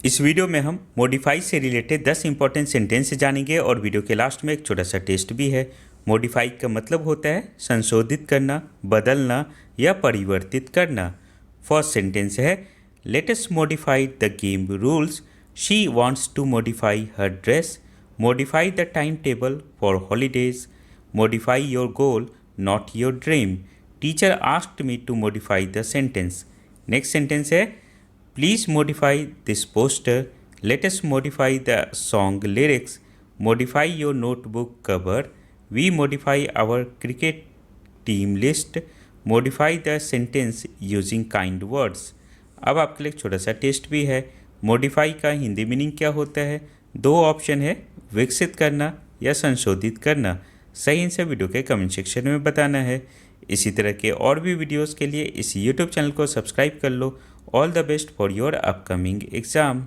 इस वीडियो में हम मॉडिफाई से रिलेटेड 10 इंपॉर्टेंट सेंटेंस जानेंगे और वीडियो के लास्ट में एक छोटा सा टेस्ट भी है। मॉडिफाई का मतलब होता है संशोधित करना, बदलना या परिवर्तित करना। फर्स्ट सेंटेंस है, let us modify the game rules, she wants to modify her dress, modify the time table for holidays, modify your goal not your dream, teacher asked me to modify the sentence. Next sentence है, please modify this poster, let us modify the song lyrics, modify your notebook cover, we modify our cricket team list, modify the sentence using kind words। अब आपके लिए एक छोटा सा test भी है। Modify का हिंदी मीनिंग क्या होता है? दो ऑप्शन है, विकसित करना या संशोधित करना। सही आंसर वीडियो के कमेंट सेक्शन में बताना है। इसी तरह के और भी वीडियोस के लिए इस यूट्यूब चैनल को सब्सक्राइब कर लो। All the best for your upcoming exam.